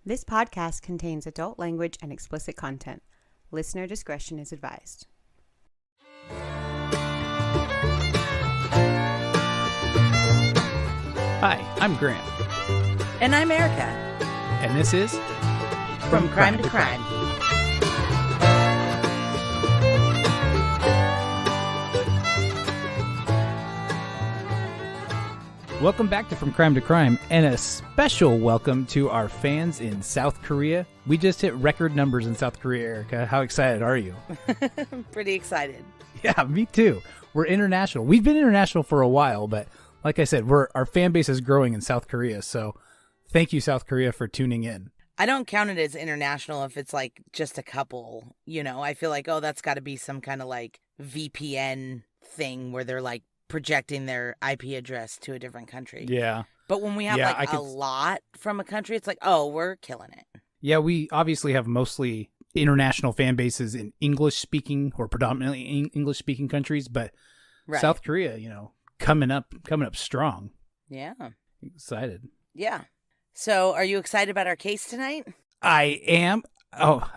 This podcast contains adult language and explicit content. Listener discretion is advised. Hi, I'm Grant. And I'm Erica. And this is From Crime to Crime. Welcome back to From Crime to Crime, and a special welcome to our fans in South Korea. We just hit record numbers in South Korea, Erica. How excited are you? I'm pretty excited. Yeah, me too. We're international. We've been international for a while, but like I said, our fan base is growing in South Korea, so thank you, South Korea, for tuning in. I don't count it as international if it's like just a couple, I feel like, that's got to be some kind of like VPN thing where they're like projecting their IP address to a different country. Yeah. But when we have a lot from a country, it's like, we're killing it. Yeah, we obviously have mostly international fan bases in English-speaking or predominantly English-speaking countries, but right. South Korea, coming up strong. Yeah. Excited. Yeah. So, are you excited about our case tonight? I am. Oh,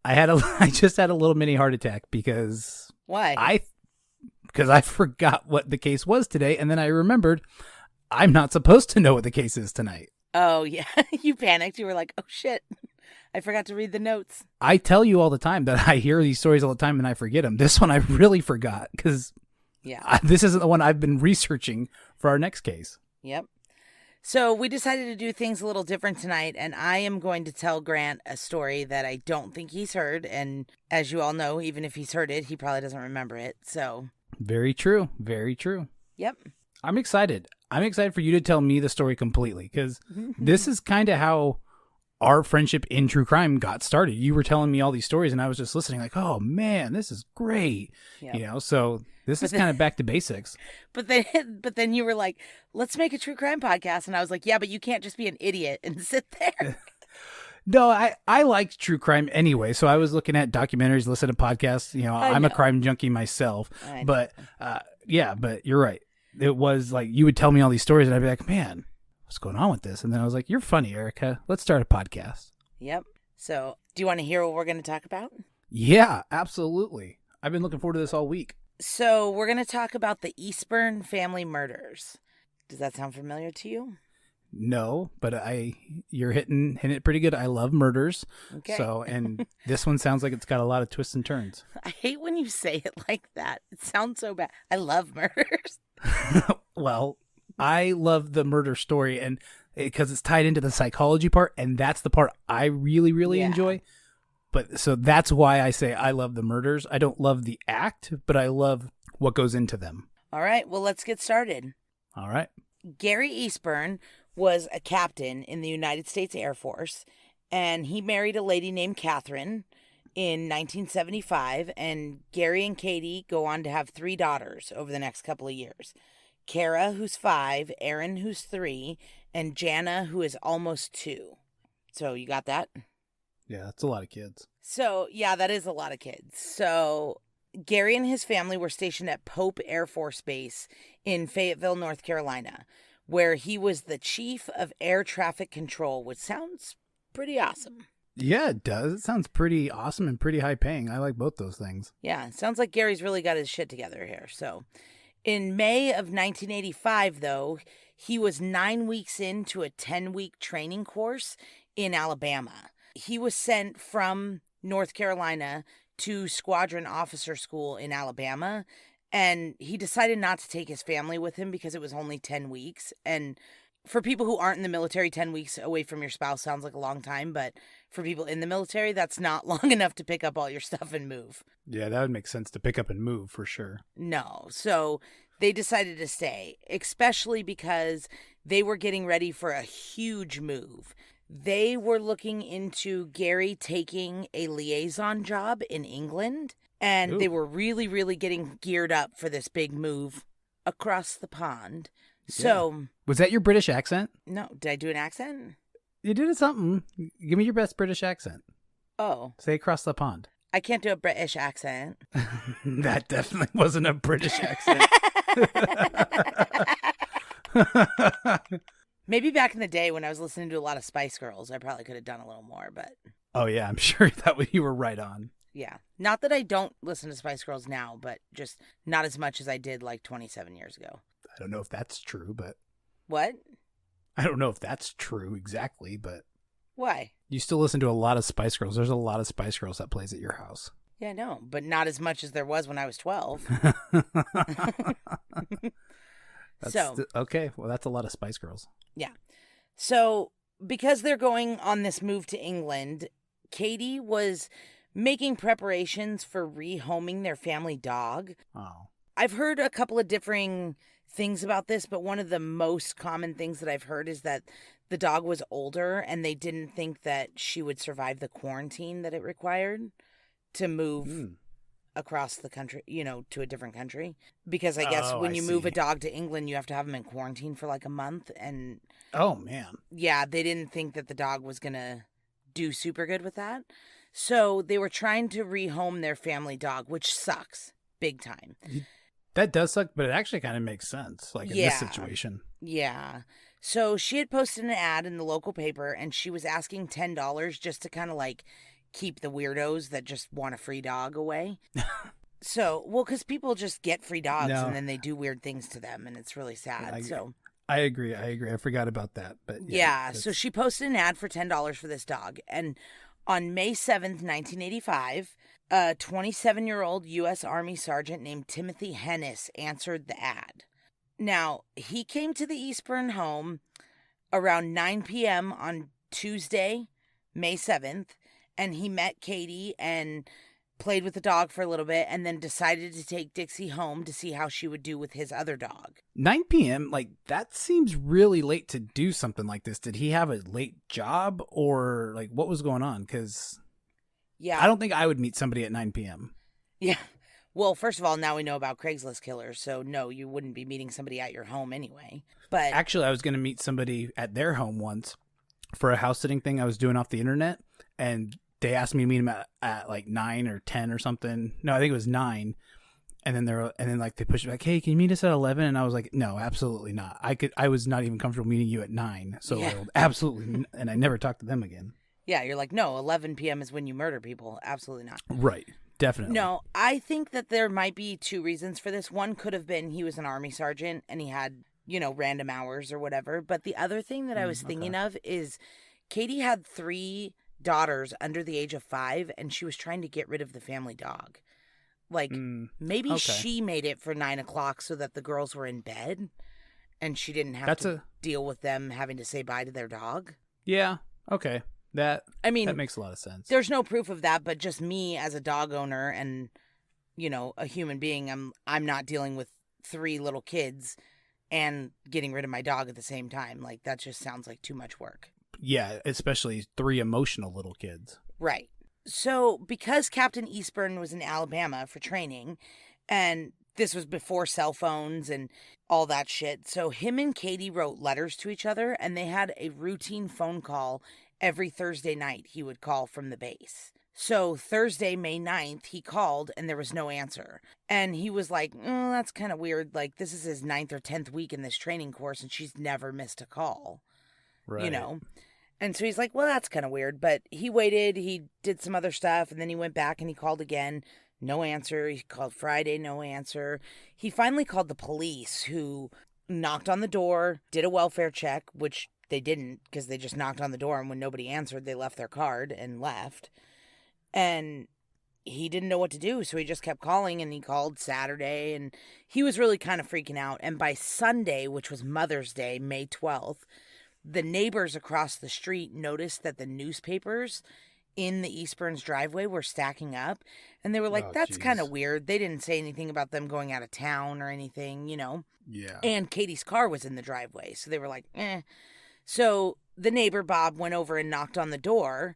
I just had a little mini heart attack because why? Because I forgot what the case was today, and then I remembered I'm not supposed to know what the case is tonight. Oh, yeah. You panicked. You were like, oh, shit. I forgot to read the notes. I tell you all the time that I hear these stories all the time and I forget them. This one I really forgot because this isn't the one I've been researching for our next case. Yep. So we decided to do things a little different tonight, and I am going to tell Grant a story that I don't think he's heard. And as you all know, even if he's heard it, he probably doesn't remember it. So... Very true. Very true. Yep. I'm excited. I'm excited for you to tell me the story completely because this is kind of how our friendship in true crime got started. You were telling me all these stories and I was just listening like, oh man, this is great. Yep. So this is kind of back to basics. But then you were like, let's make a true crime podcast. And I was like, yeah, but you can't just be an idiot and sit there. No, I like true crime anyway. So I was looking at documentaries, listening to podcasts. I'm a crime junkie myself. But but you're right. It was like you would tell me all these stories and I'd be like, man, what's going on with this? And then I was like, you're funny, Erica. Let's start a podcast. Yep. So do you want to hear what we're going to talk about? Yeah, absolutely. I've been looking forward to this all week. So we're going to talk about the EASTBURN family murders. Does that sound familiar to you? No, but you're hitting it pretty good. I love murders. Okay. So, and this one sounds like it's got a lot of twists and turns. I hate when you say it like that. It sounds so bad. I love murders. Well, I love the murder story and because it's tied into the psychology part, and that's the part I really, really enjoy. But so that's why I say I love the murders. I don't love the act, but I love what goes into them. All right. Well, let's get started. All right. Gary EASTBURN was a captain in the United States Air Force, and he married a lady named Catherine in 1975, and Gary and Katie go on to have 3 daughters over the next couple of years. Kara, who's 5, Erin, who's 3, and Jana, who is almost 2. So you got that? Yeah, that's a lot of kids. So, yeah, that is a lot of kids. So Gary and his family were stationed at Pope Air Force Base in Fayetteville, North Carolina, where he was the chief of air traffic control, which sounds pretty awesome. Yeah, it does. It sounds pretty awesome and pretty high paying. I like both those things. Yeah, it sounds like Gary's really got his shit together here. So in May of 1985, though, he was 9 weeks into a 10-week training course in Alabama. He was sent from North Carolina to Squadron Officer School in Alabama, and he decided not to take his family with him because it was only 10 weeks. And for people who aren't in the military, 10 weeks away from your spouse sounds like a long time. But for people in the military, that's not long enough to pick up all your stuff and move. Yeah, that would make sense to pick up and move for sure. No. So they decided to stay, especially because they were getting ready for a huge move. They were looking into Gary taking a liaison job in England. And They were really, really getting geared up for this big move across the pond. So... Was that your British accent? No. Did I do an accent? You did something. Give me your best British accent. Oh. Say across the pond. I can't do a British accent. That definitely wasn't a British accent. Maybe back in the day when I was listening to a lot of Spice Girls, I probably could have done a little more, but Oh yeah, I'm sure you were right on. yeah. Not that I don't listen to Spice Girls now, but just not as much as I did like 27 years ago. I don't know if that's true, but What? I don't know if that's true exactly, but Why? you still listen to a lot of Spice Girls. There's a lot of Spice Girls that plays at your house. Yeah, no, but not as much as there was when I was 12. Okay, well, that's a lot of Spice Girls. Yeah. So, because they're going on this move to England, Katie was making preparations for rehoming their family dog. Oh. I've heard a couple of differing things about this, but one of the most common things that I've heard is that the dog was older and they didn't think that she would survive the quarantine that it required to move across the country, to a different country. Because I guess when you move a dog to England, you have to have them in quarantine for like a month. And oh, man. yeah, they didn't think that the dog was going to do super good with that. So they were trying to rehome their family dog, which sucks big time. That does suck, but it actually kind of makes sense, like in this situation. Yeah. So she had posted an ad in the local paper and she was asking $10 just to kind of like keep the weirdos that just want a free dog away. So, well, because people just get free dogs and then they do weird things to them and it's really sad. I agree. I forgot about that. But yeah, so she posted an ad for $10 for this dog. And on May 7th, 1985, a 27-year-old U.S. Army sergeant named Timothy Hennis answered the ad. Now, he came to the EASTBURN home around 9 p.m. on Tuesday, May 7th, and he met Katie and played with the dog for a little bit and then decided to take Dixie home to see how she would do with his other dog. 9 p.m., like, that seems really late to do something like this. Did he have a late job or, like, what was going on? Because yeah, I don't think I would meet somebody at 9 p.m. Yeah. Well, first of all, now we know about Craigslist killers, so no, you wouldn't be meeting somebody at your home anyway. But actually, I was going to meet somebody at their home once for a house sitting thing I was doing off the internet, and they asked me to meet them at like 9 or 10 or something. No, I think it was 9. And then like they pushed it back. Hey, can you meet us at 11? And I was like, no, absolutely not. I was not even comfortable meeting you at 9. So absolutely. And I never talked to them again. Yeah. You're like, no, 11 p.m. is when you murder people. Absolutely not. Right. Definitely. No, I think that there might be two reasons for this. One could have been he was an Army sergeant and he had, random hours or whatever. But the other thing that I was thinking of is Katie had 3 daughters under the age of 5 and she was trying to get rid of the family dog. Like maybe she made it for 9 o'clock so that the girls were in bed and she didn't have to deal with them having to say bye to their dog. Yeah. Okay. That makes a lot of sense. There's no proof of that, but just me as a dog owner and, a human being, I'm not dealing with 3 little kids and getting rid of my dog at the same time. Like that just sounds like too much work. Yeah, especially 3 emotional little kids. Right. So because Captain EASTBURN was in Alabama for training, and this was before cell phones and all that shit, so him and Katie wrote letters to each other, and they had a routine phone call every Thursday night he would call from the base. So Thursday, May 9th, he called, and there was no answer. And he was like, that's kind of weird. Like, this is his 9th or 10th week in this training course, and she's never missed a call. Right. And so he's like, well, that's kind of weird. But he waited. He did some other stuff. And then he went back and he called again. No answer. He called Friday. No answer. He finally called the police, who knocked on the door, did a welfare check, which they didn't because they just knocked on the door. And when nobody answered, they left their card and left. And he didn't know what to do. So he just kept calling, and he called Saturday. And he was really kind of freaking out. And by Sunday, which was Mother's Day, May 12th, the neighbors across the street noticed that the newspapers in the EASTBURN's driveway were stacking up. And they were like, that's kind of weird. They didn't say anything about them going out of town or anything, Yeah. And Katie's car was in the driveway. So they were like, eh. So the neighbor, Bob, went over and knocked on the door,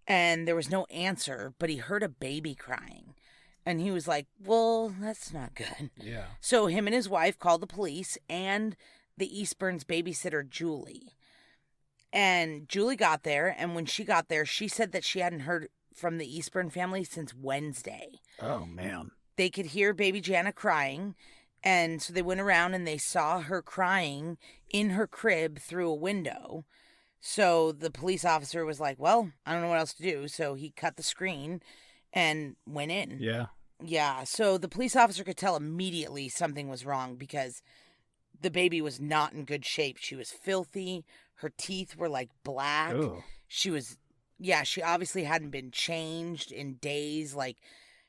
and there was no answer, but he heard a baby crying. And he was like, well, that's not good. Yeah. So him and his wife called the police and the EASTBURN's babysitter, Julie. And Julie got there, and when she got there, she said that she hadn't heard from the EASTBURN family since Wednesday. Oh, man. They could hear baby Jana crying, And so they went around and they saw her crying in her crib through a window. So the police officer was like, well, I don't know what else to do. So he cut the screen and went in. Yeah. Yeah. So the police officer could tell immediately something was wrong because the baby was not in good shape. She was filthy. Her teeth were like black. Oh. She obviously hadn't been changed in days. Like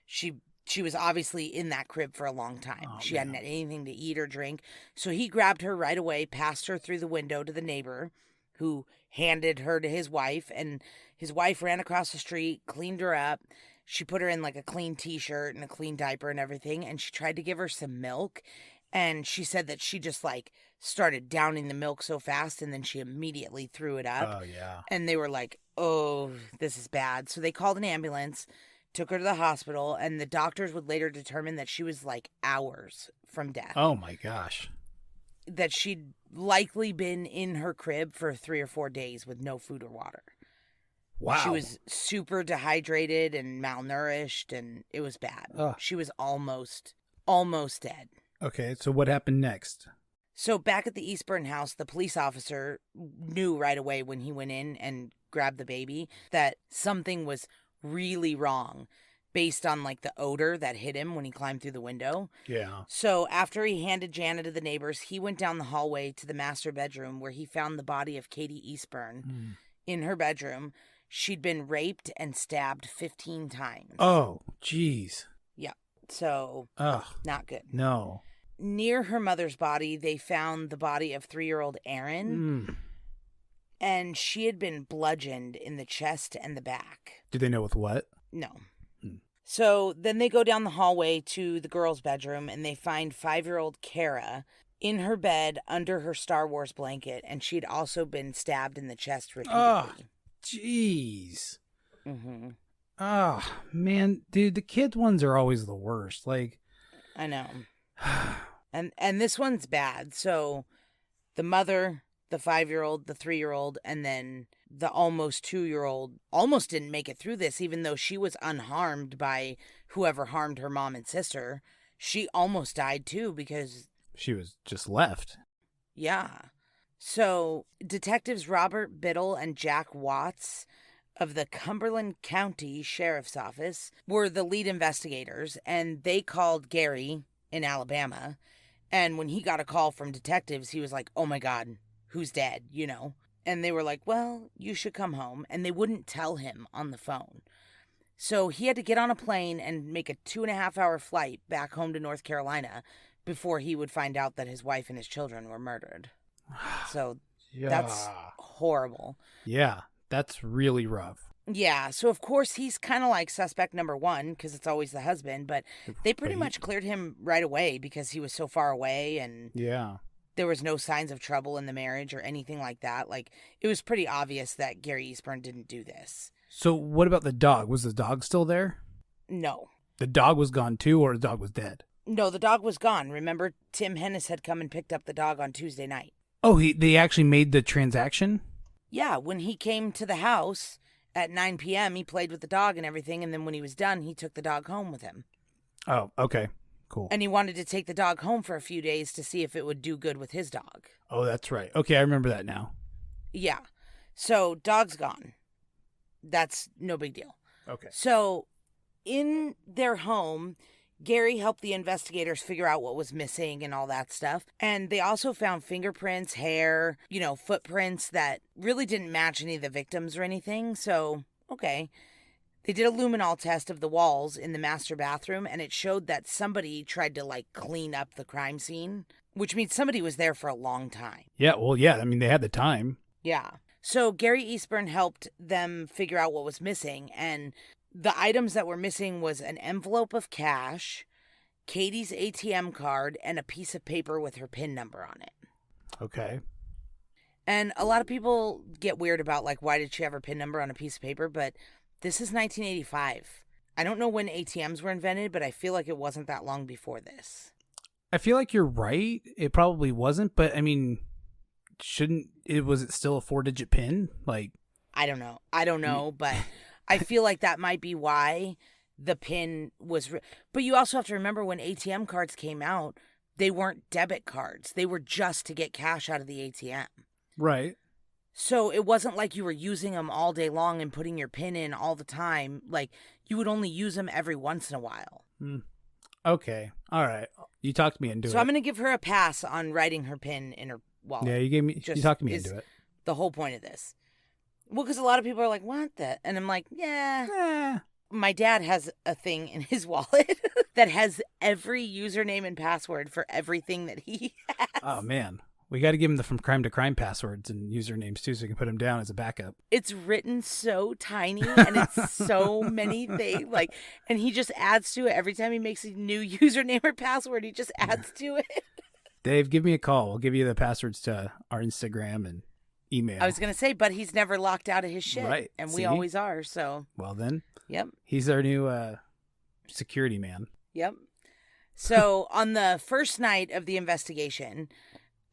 she was obviously in that crib for a long time. Oh, she man. hadn't had anything to eat or drink. So he grabbed her right away, passed her through the window to the neighbor who handed her to his wife. And his wife ran across the street, cleaned her up. She put her in like a clean t-shirt and a clean diaper and everything. And she tried to give her some milk. And she said that she just like started downing the milk so fast and then she immediately threw it up. Oh, yeah. And they were like, oh, this is bad. So they called an ambulance, took her to the hospital, and the doctors would later determine that she was like hours from death. Oh, my gosh. That she'd likely been in her crib for 3 or 4 days with no food or water. Wow. She was super dehydrated and malnourished, and it was bad. Ugh. She was almost dead. Okay, so what happened next? So back at the EASTBURN house, the police officer knew right away when he went in and grabbed the baby that something was really wrong based on like the odor that hit him when he climbed through the window. Yeah. So after he handed Jana to the neighbors, he went down the hallway to the master bedroom where he found the body of Katie EASTBURN in her bedroom. She'd been raped and stabbed 15 times. Oh, jeez. Yeah. So Ugh. not good. No. Near her mother's body, they found the body of 3-year-old Erin, and she had been bludgeoned in the chest and the back. Did they know with what? No. So then they go down the hallway to the girl's bedroom, and they find 5-year-old Kara in her bed under her Star Wars blanket, and she'd also been stabbed in the chest repeatedly. Oh, jeez. Mm-hmm. Oh, man. Dude, the kid ones are always the worst. Like, I know. And this one's bad. So the mother, the 5-year-old, the 3-year-old, and then the almost 2-year-old almost didn't make it through this, even though she was unharmed by whoever harmed her mom and sister. She almost died too because she was just left. Yeah. So detectives Robert Biddle and Jack Watts of the Cumberland County Sheriff's Office were the lead investigators, and they called Gary in Alabama. And when he got a call from detectives, he was like, oh my God, who's dead, you know? And they were like, well, you should come home. And they wouldn't tell him on the phone. So he had to get on a plane and make a 2.5-hour flight back home to North Carolina before he would find out that his wife and his children were murdered. So that's horrible. Yeah, that's really rough. Yeah, so of course he's kind of like suspect number 1 because it's always the husband, but they pretty much cleared him right away because he was so far away and there was no signs of trouble in the marriage or anything like that. Like, it was pretty obvious that Gary EASTBURN didn't do this. So what about the dog? Was the dog still there? No. The dog was gone too, or the dog was dead? No, the dog was gone. Remember, Tim Hennis had come and picked up the dog on Tuesday night. Oh, they actually made the transaction? Yeah, when he came to the house at 9 p.m., he played with the dog and everything, and then when he was done, he took the dog home with him. Oh, okay. Cool. And he wanted to take the dog home for a few days to see if it would do good with his dog. Oh, that's right. Okay, I remember that now. Yeah. So, dog's gone. That's no big deal. Okay. So, in their home, Gary helped the investigators figure out what was missing and all that stuff. And they also found fingerprints, hair, footprints that really didn't match any of the victims or anything. So, okay. They did a luminol test of the walls in the master bathroom, and it showed that somebody tried to, clean up the crime scene, which means somebody was there for a long time. Yeah, well, yeah, I mean, they had the time. Yeah. So Gary EASTBURN helped them figure out what was missing, and the items that were missing was an envelope of cash, Katie's ATM card, and a piece of paper with her PIN number on it. Okay. And a lot of people get weird about, why did she have her PIN number on a piece of paper, but this is 1985. I don't know when ATMs were invented, but I feel like it wasn't that long before this. I feel like you're right. It probably wasn't, but I mean, was it still a 4-digit PIN? I don't know, but I feel like that might be why the PIN was. But you also have to remember when ATM cards came out, they weren't debit cards. They were just to get cash out of the ATM. Right. So it wasn't like you were using them all day long and putting your PIN in all the time. Like, you would only use them every once in a while. Okay. All right. You talked me into it. So I'm going to give her a pass on writing her PIN in her wallet. Yeah, you talked me into it. The whole point of this. Well, because a lot of people are like, what the? And I'm like, yeah. My dad has a thing in his wallet that has every username and password for everything that he has. Oh, man. We got to give him the From Crime to Crime passwords and usernames, too, so we can put him down as a backup. It's written so tiny, and it's so many things. Like, and he just adds to it. Every time he makes a new username or password, he just adds to it. Dave, give me a call. We'll give you the passwords to our Instagram and email. I was going to say, but he's never locked out of his shit. Right. And See? we always are, so. Well, then. Yep. He's our new security man. Yep. So on the first night of the investigation,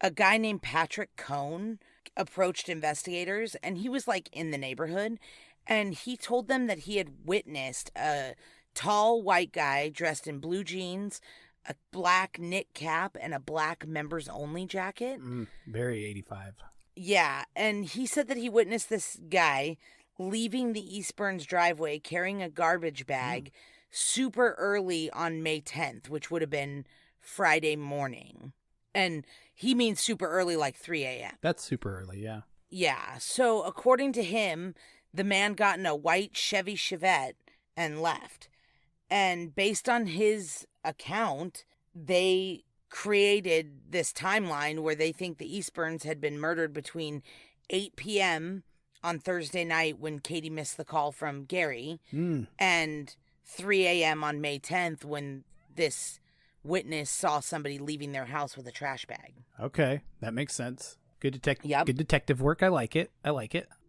a guy named Patrick Cohn approached investigators, and he was like in the neighborhood, and he told them that he had witnessed a tall white guy dressed in blue jeans, a black knit cap, and a black members only jacket. Very 85. Yeah, and he said that he witnessed this guy leaving the EASTBURN's driveway carrying a garbage bag super early on May 10th, which would have been Friday morning. And he means super early, like 3 a.m. That's super early, yeah. Yeah, so according to him, the man got in a white Chevy Chevette and left. And based on his account, they created this timeline where they think the EASTBURNs had been murdered between 8 p.m. on Thursday night when Katie missed the call from Gary and 3 a.m. on May 10th when this witness saw somebody leaving their house with a trash bag. Okay, that makes sense. Good Yep. Good detective work. I like it.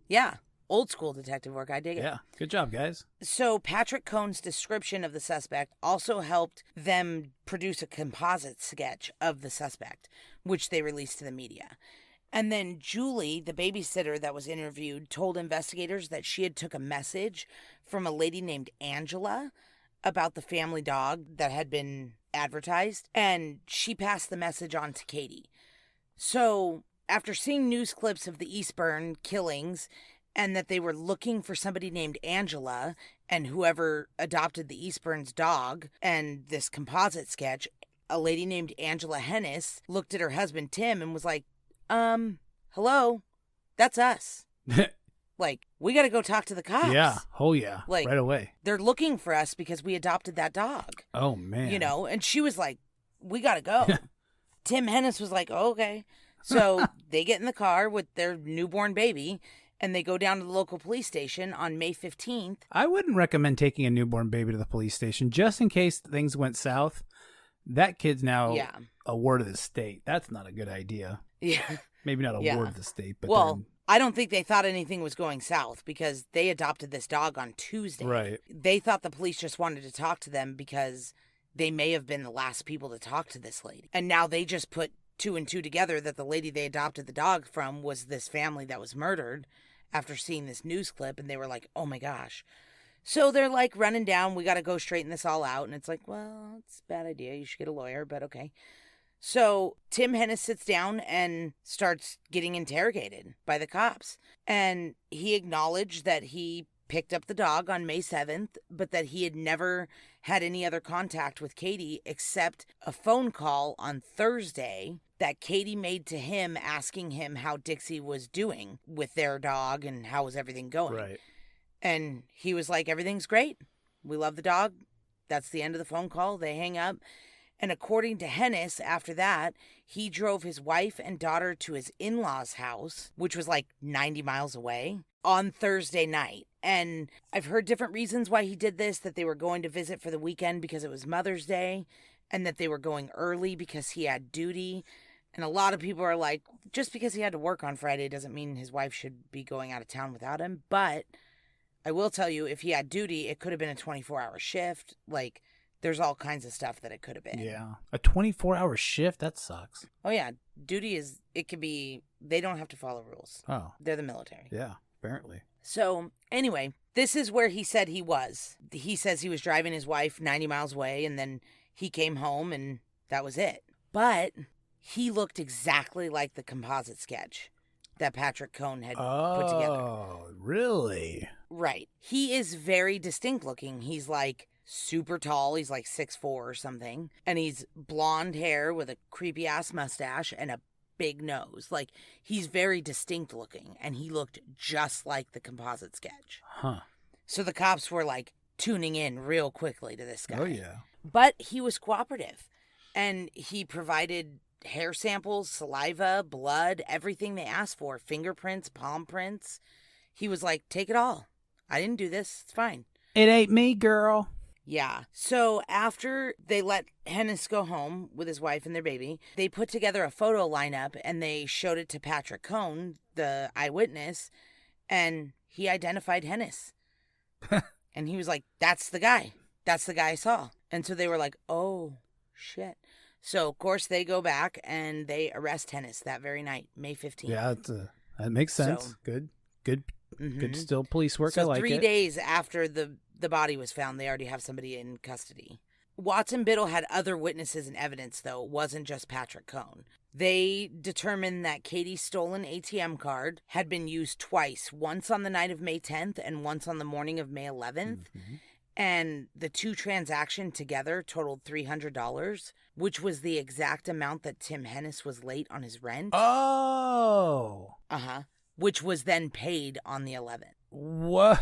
Yeah, old school detective work. I dig it. Yeah, good job, guys. So Patrick Cohn's description of the suspect also helped them produce a composite sketch of the suspect, which they released to the media. And then Julie, the babysitter that was interviewed, told investigators that she had took a message from a lady named Angela about the family dog that had been advertised, and she passed the message on to Katie. So after seeing news clips of the EASTBURN killings and that they were looking for somebody named Angela and whoever adopted the EASTBURN's dog and this composite sketch, a lady named Angela Hennis looked at her husband Tim and was like, hello, that's us. Like, we got to go talk to the cops. Yeah. Oh, yeah. Like, right away. They're looking for us because we adopted that dog. Oh, man. You know, and she was like, we got to go. Tim Hennis was like, oh, okay. So they get in the car with their newborn baby and they go down to the local police station on May 15th. I wouldn't recommend taking a newborn baby to the police station just in case things went south. That kid's now a ward of the state. That's not a good idea. Yeah. Maybe not a ward of the state, but well, I don't think they thought anything was going south because they adopted this dog on Tuesday. Right. They thought the police just wanted to talk to them because they may have been the last people to talk to this lady. And now they just put two and two together that the lady they adopted the dog from was this family that was murdered after seeing this news clip. And they were like, oh my gosh. So they're like running down. We got to go straighten this all out. And it's like, well, it's a bad idea. You should get a lawyer, but okay. So Tim Hennis sits down and starts getting interrogated by the cops. And he acknowledged that he picked up the dog on May 7th, but that he had never had any other contact with Katie except a phone call on Thursday that Katie made to him asking him how Dixie was doing with their dog and how was everything going. Right. And he was like, everything's great. We love the dog. That's the end of the phone call. They hang up. And according to Hennis, after that, he drove his wife and daughter to his in-laws' house, which was like 90 miles away, on Thursday night. And I've heard different reasons why he did this, that they were going to visit for the weekend because it was Mother's Day, and that they were going early because he had duty. And a lot of people are like, just because he had to work on Friday doesn't mean his wife should be going out of town without him. But I will tell you, if he had duty, it could have been a 24-hour shift. Like, there's all kinds of stuff that it could have been. Yeah. A 24-hour shift? That sucks. Oh, yeah. Duty is, it could be, they don't have to follow rules. Oh. They're the military. Yeah, apparently. So, anyway, this is where he said he was. He says he was driving his wife 90 miles away, and then he came home, and that was it. But he looked exactly like the composite sketch that Patrick Cohn had put together. Oh, really? Right. He is very distinct looking. He's like super tall. He's like 6'4" or something. And he's blonde hair with a creepy ass mustache and a big nose. Like, he's very distinct looking. And he looked just like the composite sketch. Huh. So the cops were like tuning in real quickly to this guy. Oh, yeah. But he was cooperative. And he provided hair samples, saliva, blood, everything they asked for, fingerprints, palm prints. He was like, take it all. I didn't do this. It's fine. It ain't me, girl. Yeah. So after they let Hennis go home with his wife and their baby, they put together a photo lineup and they showed it to Patrick Cohn, the eyewitness, and he identified Hennis. And he was like, that's the guy. That's the guy I saw. And so they were like, oh, shit. So, of course, they go back and they arrest Hennis that very night, May 15th. Yeah, that makes sense. So, Good, still police work. So I like 3 it. days after the body was found, they already have somebody in custody. Watson Biddle had other witnesses and evidence, though. It wasn't just Patrick Cohn. They determined that Katie's stolen ATM card had been used twice, once on the night of May 10th and once on the morning of May 11th. Mm-hmm. And the two transactions together totaled $300, which was the exact amount that Tim Hennis was late on his rent. Oh. Uh-huh. Which was then paid on the 11th. Whoa.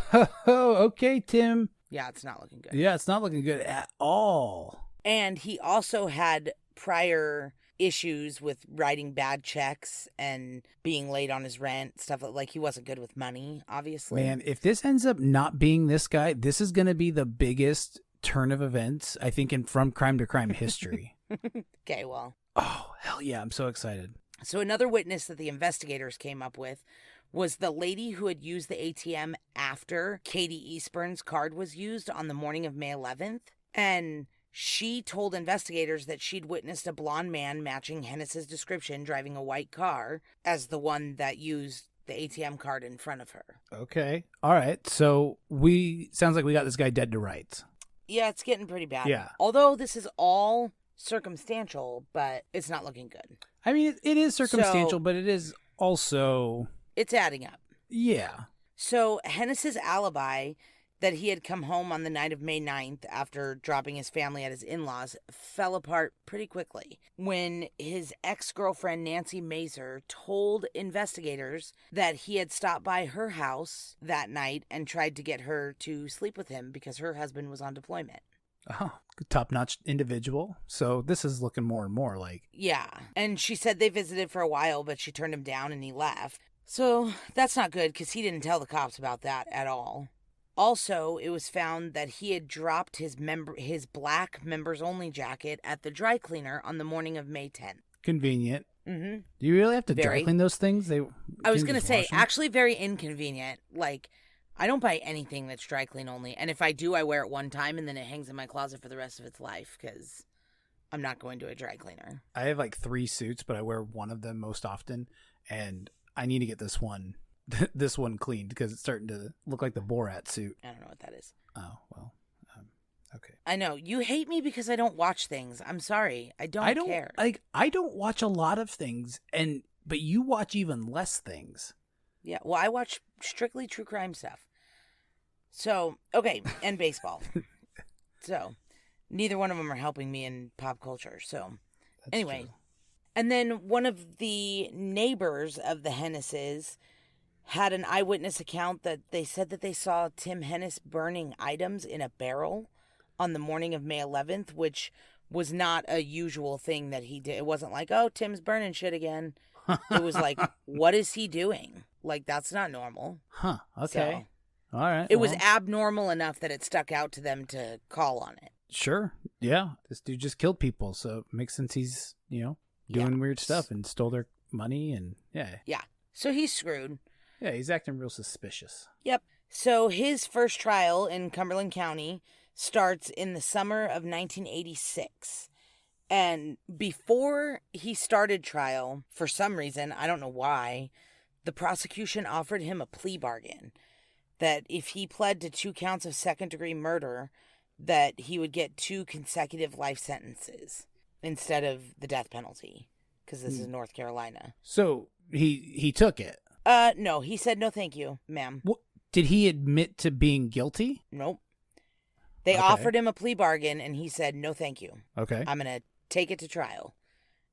Okay, Tim. Yeah, it's not looking good. Yeah, it's not looking good at all. And he also had prior issues with writing bad checks and being late on his rent, stuff like he wasn't good with money, obviously. Man, if this ends up not being this guy, this is going to be the biggest turn of events, I think, in From Crime to Crime history. Okay, well. Oh, hell yeah. I'm so excited. So another witness that the investigators came up with was the lady who had used the ATM after Katie EASTBURN's card was used on the morning of May 11th. And she told investigators that she'd witnessed a blonde man matching Hennis's description driving a white car as the one that used the ATM card in front of her. Okay. All right. So sounds like we got this guy dead to rights. Yeah, it's getting pretty bad. Yeah. Although this is all circumstantial, but it's not looking good. I mean, it is circumstantial, but it is also... It's adding up. Yeah. So Hennis's alibi that he had come home on the night of May 9th after dropping his family at his in-laws fell apart pretty quickly when his ex-girlfriend Nancy Mazer told investigators that he had stopped by her house that night and tried to get her to sleep with him because her husband was on deployment. Oh, top-notch individual. So this is looking more and more like... Yeah. And she said they visited for a while, but she turned him down and he left. So that's not good because he didn't tell the cops about that at all. Also, it was found that he had dropped his black members-only jacket at the dry cleaner on the morning of May 10th. Convenient. Mm-hmm. Do you really have to dry clean those things? I was going to say, actually very inconvenient. Like, I don't buy anything that's dry clean only. And if I do, I wear it one time and then it hangs in my closet for the rest of its life because I'm not going to a dry cleaner. I have like 3 suits, but I wear one of them most often. And I need to get this one cleaned because it's starting to look like the Borat suit. I don't know what that is. Oh, well, okay. I know. You hate me because I don't watch things. I'm sorry. I don't care. I don't watch a lot of things, but you watch even less things. Yeah, well, I watch strictly true crime stuff. So, okay, and baseball. So, neither one of them are helping me in pop culture. So, That's anyway. true. And then one of the neighbors of the Hennises had an eyewitness account that they said that they saw Tim Hennis burning items in a barrel on the morning of May 11th, which was not a usual thing that he did. It wasn't like, oh, Tim's burning shit again. It was like, what is he doing? Like, that's not normal. Huh. Okay. So, all right. It was abnormal enough that it stuck out to them to call on it. Sure. Yeah. This dude just killed people. So it makes sense he's, doing weird stuff and stole their money and yeah. Yeah. So he's screwed. Yeah, he's acting real suspicious. Yep. So his first trial in Cumberland County starts in the summer of 1986. And before he started trial, for some reason, I don't know why, the prosecution offered him a plea bargain that if he pled to 2 counts of second-degree murder, that he would get 2 consecutive life sentences. instead of the death penalty, because this is North Carolina. So he took it. No, he said no thank you, ma'am. Did he admit to being guilty? Nope. They Okay. offered him a plea bargain, and he said no thank you. Okay. I'm going to take it to trial.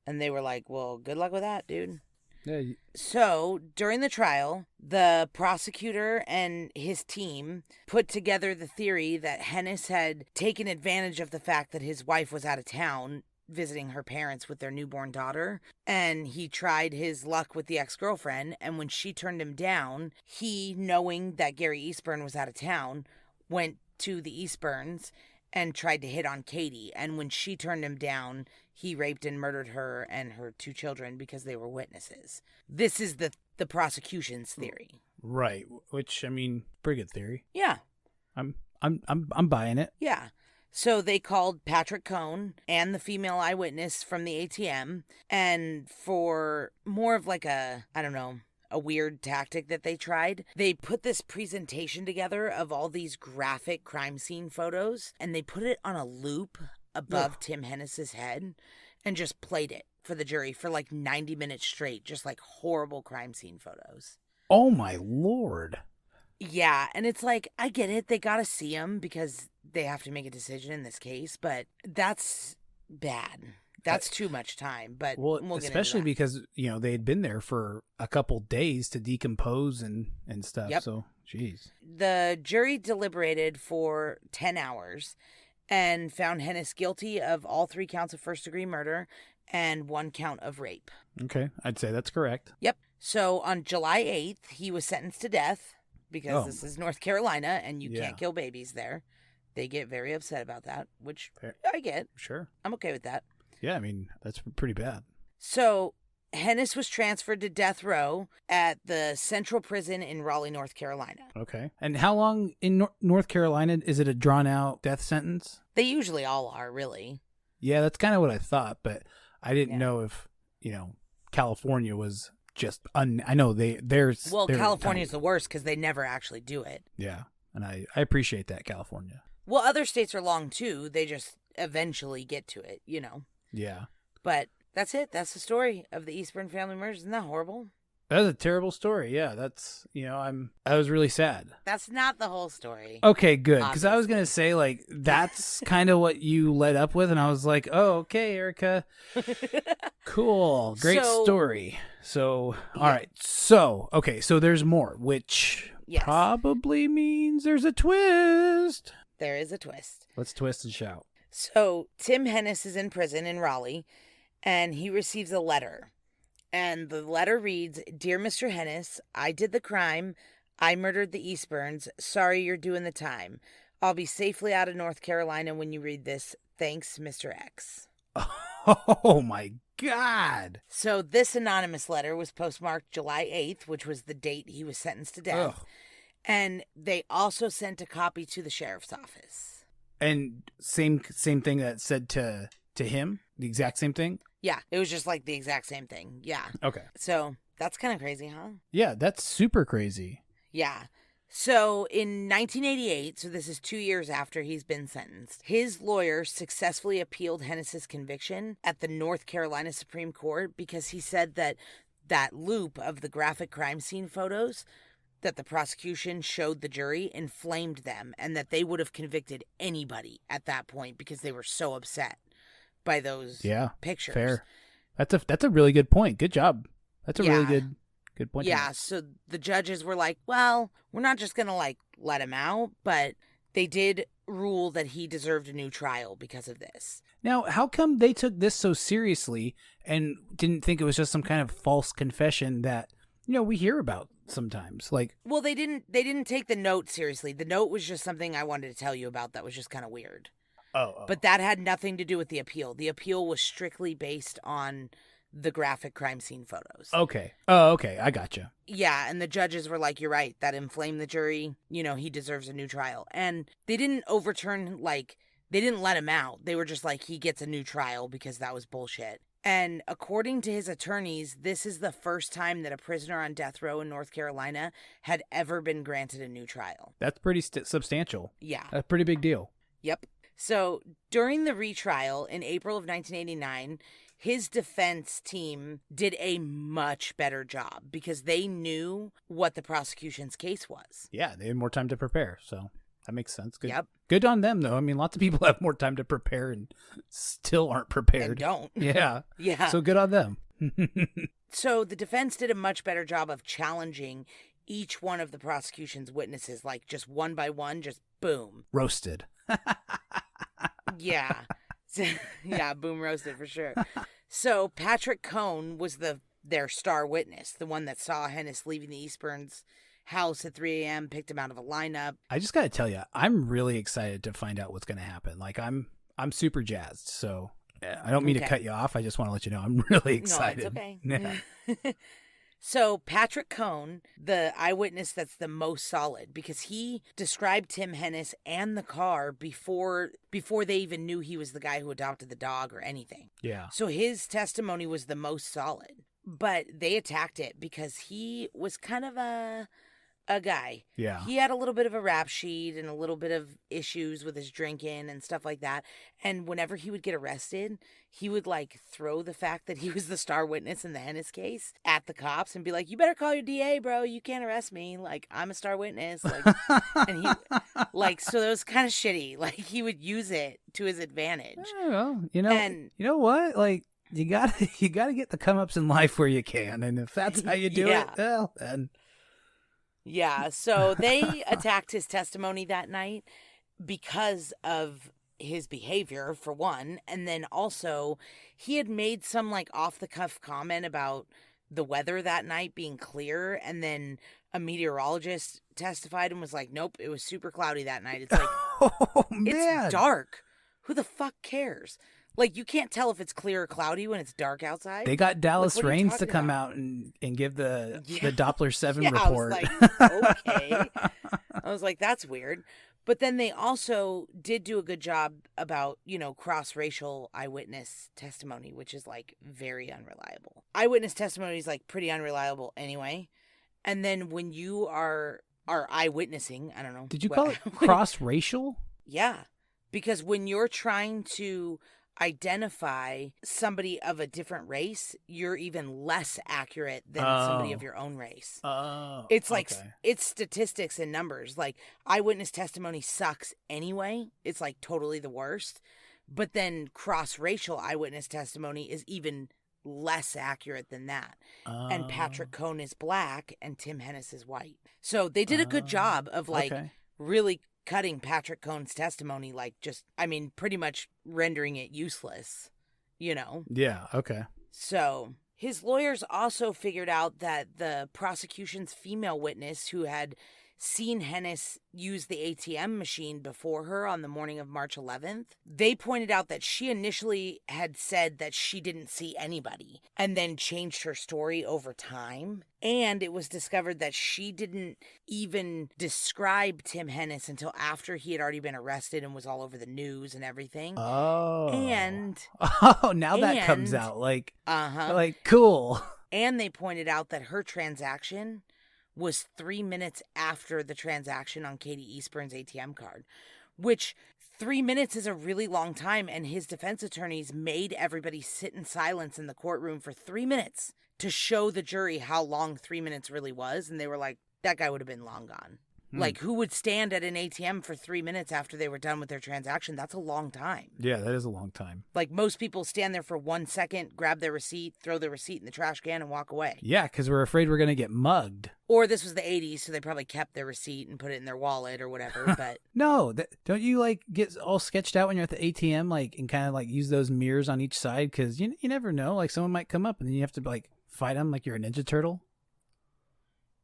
And they were like, well, good luck with that, dude. Yeah. So during the trial, the prosecutor and his team put together the theory that Hennis had taken advantage of the fact that his wife was out of town visiting her parents with their newborn daughter, and he tried his luck with the ex-girlfriend, and when she turned him down, he, knowing that Gary Eastburn was out of town, went to the Eastburns and tried to hit on Katie, and when she turned him down, he raped and murdered her and her 2 children because they were witnesses. This is the prosecution's theory. Right. Which, I mean, pretty good theory. Yeah. I'm buying it. Yeah. So they called Patrick Cohn and the female eyewitness from the ATM, and for more of like a weird tactic that they tried, they put this presentation together of all these graphic crime scene photos, and they put it on a loop above Tim Hennis's head and just played it for the jury for like 90 minutes straight, just like horrible crime scene photos. Oh my Lord. Yeah, and it's like, I get it. They got to see him because they have to make a decision in this case, but that's bad. That's too much time. But well we'll get especially into because, they had been there for a couple days to decompose and stuff. Yep. So, geez. the jury deliberated for 10 hours and found Hennis guilty of all 3 counts of first-degree murder and 1 count of rape. Okay. I'd say that's correct. Yep. So on July 8th, he was sentenced to death because Oh. this is North Carolina and you Yeah. can't kill babies there. They get very upset about that, which Fair. I get. Sure. I'm okay with that. Yeah, I mean, that's pretty bad. So Hennis was transferred to death row at the Central Prison in Raleigh, North Carolina. Okay. And how long in North Carolina is it a drawn-out death sentence? They usually all are, really. Yeah, that's kind of what I thought, but I didn't Yeah. know if, California was just I know there's Well, California's the worst because they never actually do it. Yeah, and I appreciate that, California. Well, other states are long too. They just eventually get to it, Yeah. But that's it. That's the story of the Eastburn family murders. Isn't that horrible? That's a terrible story. Yeah, that's, I was really sad. That's not the whole story. Okay, good. Because I was Obviously. going to say, like, that's kind of what you led up with. And I was like, oh, okay, Erica. Cool. Great So- story. So, all right. So, okay. So there's more, which Yes. probably means there's a twist. There is a twist. Let's twist and shout. So Tim Hennis is in prison in Raleigh, and he receives a letter. And the letter reads, "Dear Mr. Hennis, I did the crime. I murdered the Eastburns. Sorry you're doing the time. I'll be safely out of North Carolina when you read this. Thanks, Mr. X." Oh, my God. So this anonymous letter was postmarked July 8th, which was the date he was sentenced to death. Ugh. And they also sent a copy to the sheriff's office. And same thing that said to him? The exact same thing? Yeah, it was just like the exact same thing. Yeah. Okay. So that's kind of crazy, huh? Yeah, that's super crazy. Yeah. So in 1988, so this is 2 years after he's been sentenced, his lawyer successfully appealed Hennis's conviction at the North Carolina Supreme Court because he said that that loop of the graphic crime scene photos that the prosecution showed the jury inflamed them and that they would have convicted anybody at that point because they were so upset by those pictures. Fair. That's a really good point. Good job. That's a really good point. Yeah, so the judges were like, well, we're not just going to let him out, but they did rule that he deserved a new trial because of this. Now, how come they took this so seriously and didn't think it was just some kind of false confession that, we hear about sometimes? Like, Well, they didn't take the note seriously. The note was just something I wanted to tell you about that was just kind of weird. But that had nothing to do with the appeal. The appeal was strictly based on the graphic crime scene photos. okay. Oh, okay. I gotcha. Yeah, and the judges were like, you're right, that inflamed the jury. He deserves a new trial. And they didn't overturn, they didn't let him out. They were just like, he gets a new trial because that was bullshit. And according to his attorneys, this is the first time that a prisoner on death row in North Carolina had ever been granted a new trial. That's pretty substantial. Yeah. A pretty big deal. Yep. So during the retrial in April of 1989, his defense team did a much better job because they knew what the prosecution's case was. Yeah, they had more time to prepare, so that makes sense. Good. Yep. Good on them, though. I mean, lots of people have more time to prepare and still aren't prepared. And don't. Yeah. Yeah. So good on them. So the defense did a much better job of challenging each one of the prosecution's witnesses, like just one by one, just boom. Roasted. Yeah. Yeah, boom roasted for sure. So Patrick Cohn was their star witness, the one that saw Hennis leaving the Eastburns house at 3 a.m., picked him out of a lineup. I just got to tell you, I'm really excited to find out what's going to happen. Like, I'm super jazzed. So I don't mean to cut you off. I just want to let you know I'm really excited. No, it's okay. Yeah. So Patrick Cohn, the eyewitness that's the most solid, because he described Tim Hennis and the car before they even knew he was the guy who adopted the dog or anything. Yeah. So his testimony was the most solid. But they attacked it because he was kind of a guy. Yeah. He had a little bit of a rap sheet and a little bit of issues with his drinking and stuff like that. And whenever he would get arrested, he would like throw the fact that he was the star witness in the Hennis case at the cops and be like, "You better call your DA, bro. You can't arrest me. Like, I'm a star witness." Like, and he like, so it was kind of shitty. Like, he would use it to his advantage. Well, you know what? Like, you gotta get the come ups in life where you can, and if that's how you do it, well, then. Yeah, so they attacked his testimony that night because of his behavior, for one, and then also he had made some like off-the-cuff comment about the weather that night being clear, and then a meteorologist testified and was like, "Nope, it was super cloudy that night." It's like, oh man, it's dark. Who the fuck cares? Like, you can't tell if it's clear or cloudy when it's dark outside. They got Dallas Like, what are you Rains to talking come about? out and give the Doppler 7 Yeah, report. I was like, okay. I was like, that's weird. But then they also did do a good job about, cross-racial eyewitness testimony, which is like very unreliable. Eyewitness testimony is like pretty unreliable anyway. And then when you are eyewitnessing, I don't know. Did you call it cross-racial? Yeah. Because when you're trying to identify somebody of a different race, you're even less accurate than somebody of your own race. Oh, it's like, okay. It's statistics and numbers. Like, eyewitness testimony sucks anyway. It's like totally the worst. But then cross-racial eyewitness testimony is even less accurate than that. And Patrick Cohn is black and Tim Hennis is white. So they did a good job of really cutting Patrick Cohn's testimony, pretty much rendering it useless, Yeah, okay. So his lawyers also figured out that the prosecution's female witness who had seen Hennis use the ATM machine before her on the morning of March 11th, they pointed out that she initially had said that she didn't see anybody and then changed her story over time. And it was discovered that she didn't even describe Tim Hennis until after he had already been arrested and was all over the news and everything. Oh. Now that comes out. Like cool. And they pointed out that her transaction was 3 minutes after the transaction on Katie Eastburn's ATM card, which 3 minutes is a really long time, and his defense attorneys made everybody sit in silence in the courtroom for 3 minutes to show the jury how long 3 minutes really was, and they were like, that guy would have been long gone. Like, who would stand at an ATM for 3 minutes after they were done with their transaction? That's a long time. Yeah, that is a long time. Like, most people stand there for 1 second, grab their receipt, throw their receipt in the trash can, and walk away. Yeah, because we're afraid we're going to get mugged. Or this was the 80s, so they probably kept their receipt and put it in their wallet or whatever, but... No, don't you, get all sketched out when you're at the ATM, and kind of, use those mirrors on each side? Because you never know. Someone might come up, and then you have to, fight them like you're a Ninja Turtle.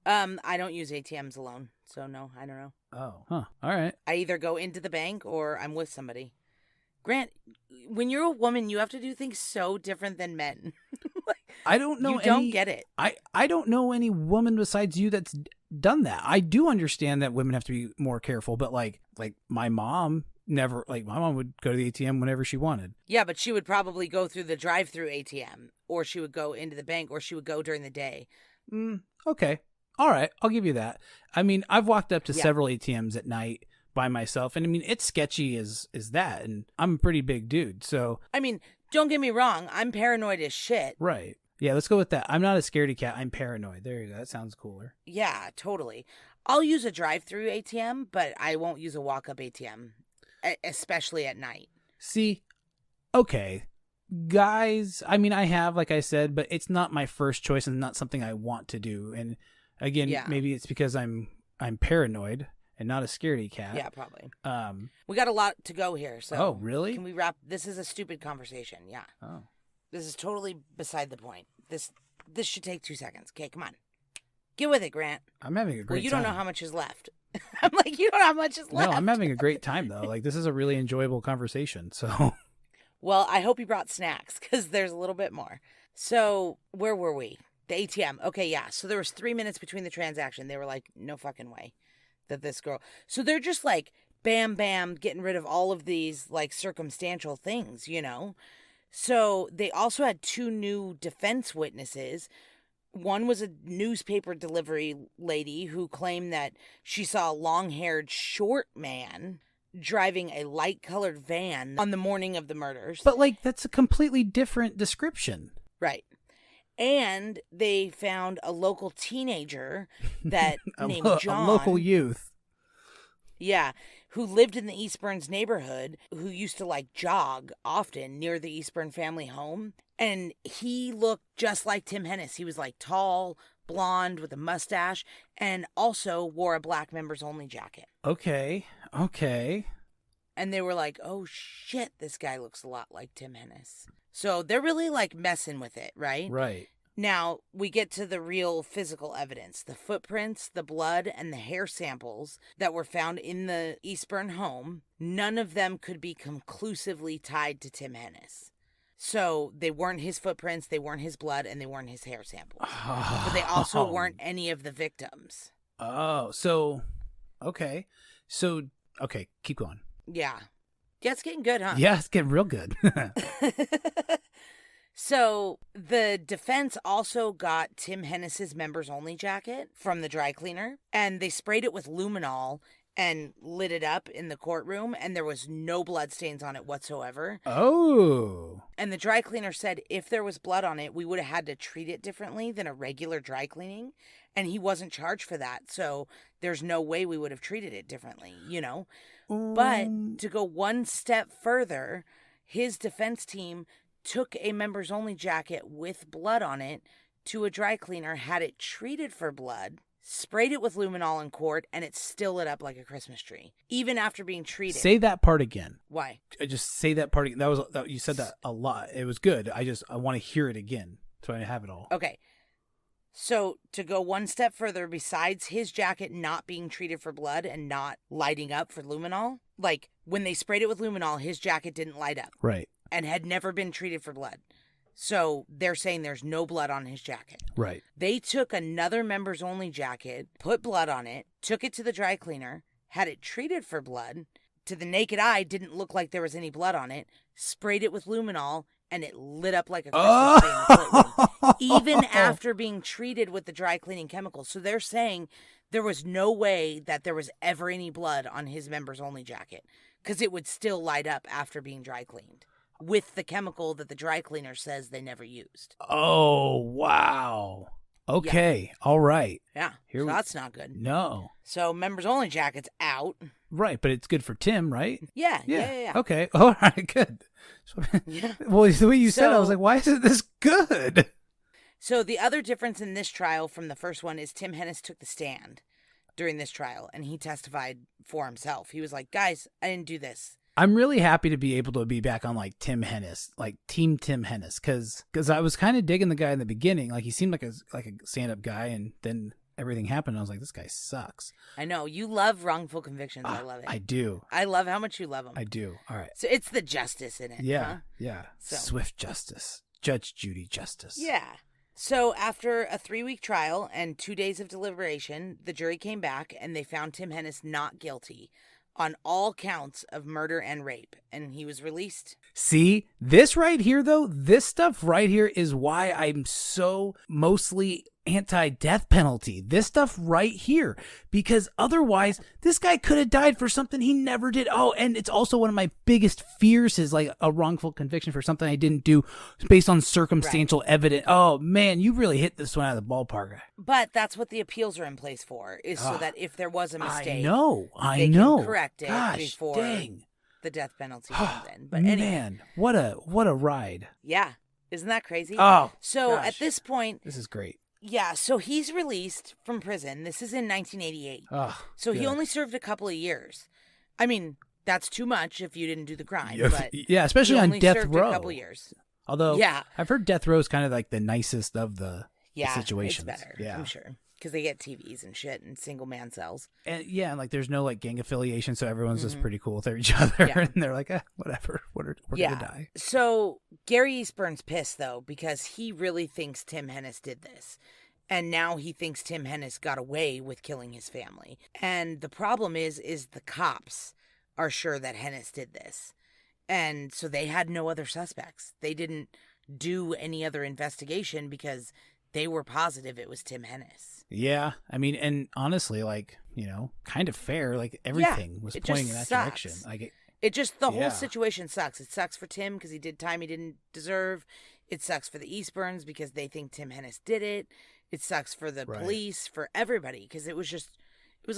I don't use ATMs alone, so no, I don't know. Oh, huh. All right. I either go into the bank or I'm with somebody. Grant, when you're a woman, you have to do things so different than men. I don't know. You don't get it. I don't know any woman besides you that's done that. I do understand that women have to be more careful, but my mom never, my mom would go to the ATM whenever she wanted. Yeah, but she would probably go through the drive-through ATM, or she would go into the bank, or she would go during the day. Okay. All right, I'll give you that. I mean, I've walked up to several ATMs at night by myself. And I mean, it's sketchy as that. And I'm a pretty big dude. So, I mean, don't get me wrong. I'm paranoid as shit. right. Yeah, let's go with that. I'm not a scaredy cat. I'm paranoid. There you go. That sounds cooler. Yeah, totally. I'll use a drive-through ATM, but I won't use a walk-up ATM, especially at night. See, okay. Guys, I mean, I have, like I said, but it's not my first choice and not something I want to do. And again, maybe it's because I'm paranoid and not a scaredy cat. Yeah, probably. We got a lot to go here. So oh, really? Can we wrap? This is a stupid conversation. Yeah. Oh. This is totally beside the point. This should take 2 seconds. Okay, come on. Get with it, Grant. I'm having a great time. Well, you don't know how much is left. I'm like, you don't know how much is left. No, I'm having a great time, though. Like, this is a really enjoyable conversation, so. Well, I hope you brought snacks, because there's a little bit more. So, where were we? The ATM. Okay, yeah. So, there was 3 minutes between the transaction. They were like, no fucking way that this girl. So, they're just like, bam, bam, getting rid of all of these, like, circumstantial things, you know? So they also had 2 new defense witnesses. One was a newspaper delivery lady who claimed that she saw a long-haired short man driving a light-colored van on the morning of the murders. But, like, that's a completely different description. Right. And they found a local teenager that named John. A local youth. Yeah, who lived in the EASTBURN's neighborhood, who used to like jog often near the EASTBURN family home. And he looked just like Tim Hennis. He was like tall, blonde with a mustache, and also wore a black members only jacket. Okay. And they were like, oh shit, this guy looks a lot like Tim Hennis. So they're really like messing with it, right? Right. Now, we get to the real physical evidence, the footprints, the blood, and the hair samples that were found in the EASTBURN home. None of them could be conclusively tied to Tim Hennis. So they weren't his footprints, they weren't his blood, and they weren't his hair samples. But they also weren't any of the victims. Oh, so, okay. So, okay, keep going. Yeah. Yeah, it's getting good, huh? Yeah, it's getting real good. So the defense also got Tim Hennis's members only jacket from the dry cleaner, and they sprayed it with luminol and lit it up in the courtroom, and there was no blood stains on it whatsoever. Oh. And the dry cleaner said if there was blood on it, we would have had to treat it differently than a regular dry cleaning, and he wasn't charged for that, so there's no way we would have treated it differently, you know? But to go one step further, his defense team took a members only jacket with blood on it to a dry cleaner, had it treated for blood, sprayed it with luminol in court, and it still lit up like a Christmas tree, even after being treated. Say that part again. Why? Just say that part again. You said that a lot. It was good. I want to hear it again so I have it all. Okay. So to go one step further, besides his jacket not being treated for blood and not lighting up for luminol, like when they sprayed it with luminol, his jacket didn't light up. Right. And had never been treated for blood. So they're saying there's no blood on his jacket. Right. They took another members only jacket, put blood on it, took it to the dry cleaner, had it treated for blood. To the naked eye, didn't look like there was any blood on it, sprayed it with luminol, and it lit up like a Christmas tree in the courtroom, even after being treated with the dry cleaning chemicals. So they're saying there was no way that there was ever any blood on his members only jacket, because it would still light up after being dry cleaned with the chemical that the dry cleaner says they never used. Oh, wow. Okay. Yeah. All right. Yeah. That's not good. No. So members only jacket's out. Right, but it's good for Tim, right? Yeah. Yeah. Okay. All right, good. Yeah. Well, the way you said it, I was like, why isn't this good? So the other difference in this trial from the first one is Tim Hennis took the stand during this trial, and he testified for himself. He was like, guys, I didn't do this. I'm really happy to be able to be back on like Tim Hennis, like Team Tim Hennis, because I was kind of digging the guy in the beginning. Like he seemed like a stand-up guy, and then everything happened. I was like, this guy sucks. I know. You love wrongful convictions. I love it. I do. I love how much you love them. I do. All right. So it's the justice in it. Yeah. Huh? Yeah. So. Swift justice. Judge Judy justice. Yeah. So after a 3-week trial and 2 days of deliberation, the jury came back and they found Tim Hennis not guilty on all counts of murder and rape, and he was released. See, this right here, though, this stuff right here is why I'm so mostly anti-death penalty. This stuff right here. Because otherwise, this guy could have died for something he never did. Oh, and it's also one of my biggest fears is like a wrongful conviction for something I didn't do based on circumstantial evidence. Oh, man, you really hit this one out of the ballpark. But that's what the appeals are in place for, is so that if there was a mistake, I know. can correct it before the death penalty comes in. But anyway, man, what a ride. Yeah. Isn't that crazy? Oh, so gosh. At this point, this is great. Yeah, so he's released from prison. This is in 1988. Oh, so good. He only served a couple of years. I mean, that's too much if you didn't do the crime. Yeah, but yeah, especially on death row. A couple of years. Although, I've heard death row is kind of like the nicest of the situations. It's better, yeah, I'm sure. Because they get TVs and shit and single man cells. And and like there's no like gang affiliation, so everyone's just pretty cool with each other. Yeah. And they're like, whatever, we're gonna die. So Gary Eastburn's pissed though, because he really thinks Tim Hennis did this. And now he thinks Tim Hennis got away with killing his family. And the problem is the cops are sure that Hennis did this. And so they had no other suspects. They didn't do any other investigation because they were positive it was Tim Hennis. Yeah. I mean, and honestly, like, kind of fair. Like everything was pointing in that direction. Like the whole situation sucks. It sucks for Tim because he did time he didn't deserve. It sucks for the Eastburns because they think Tim Hennis did it. It sucks for the police, for everybody, because it was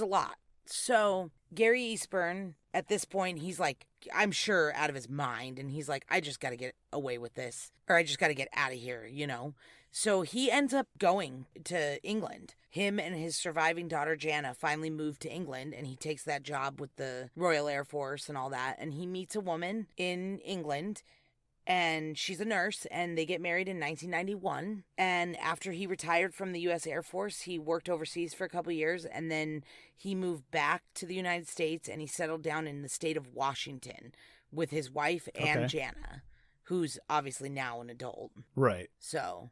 a lot. So Gary Eastburn, at this point, he's like, I'm sure out of his mind. And he's like, I just got to get away with this, or I just got to get out of here, So he ends up going to England. Him and his surviving daughter, Jana, finally moved to England, and he takes that job with the Royal Air Force and all that. And he meets a woman in England, and she's a nurse, and they get married in 1991. And after he retired from the U.S. Air Force, he worked overseas for a couple years, and then he moved back to the United States, and he settled down in the state of Washington with his wife and Jana, who's obviously now an adult. Right. So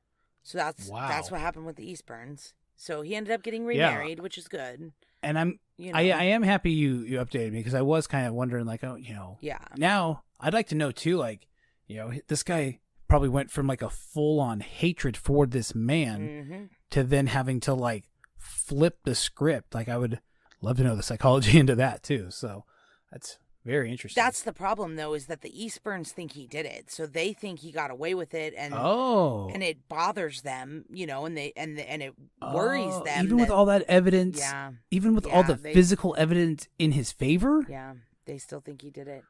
that's what happened with the Eastburns. So he ended up getting remarried, which is good. And I am happy you updated me, because I was kind of wondering, like, now I'd like to know too, like, this guy probably went from like a full-on hatred for this man to then having to like flip the script. Like, I would love to know the psychology into that too. So that's very interesting. That's the problem, though, is that the Eastburns think he did it, so they think he got away with it, and it bothers them, and it worries them. Even with all that evidence, even with all the physical evidence in his favor, they still think he did it.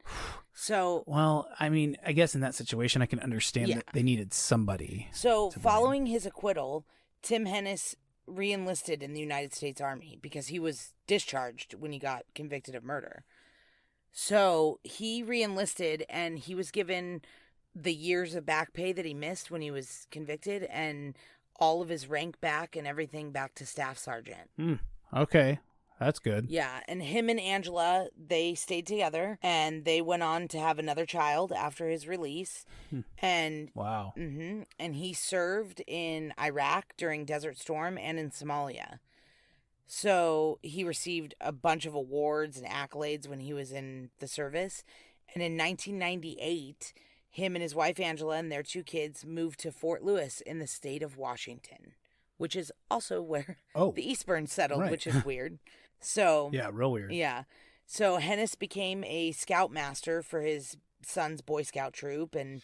So, well, I mean, I guess in that situation, I can understand that they needed somebody. So, following his acquittal, Tim Hennis re-enlisted in the United States Army because he was discharged when he got convicted of murder. So he re-enlisted, and he was given the years of back pay that he missed when he was convicted, and all of his rank back and everything back to staff sergeant. Okay. That's good. Yeah, and him and Angela, they stayed together, and they went on to have another child after his release. And wow. And he served in Iraq during Desert Storm and in Somalia. So he received a bunch of awards and accolades when he was in the service. And in 1998, him and his wife Angela and their 2 kids moved to Fort Lewis in the state of Washington, which is also where the Eastburns settled, which is weird. So yeah, real weird. Yeah. So Hennis became a scoutmaster for his son's Boy Scout troop, and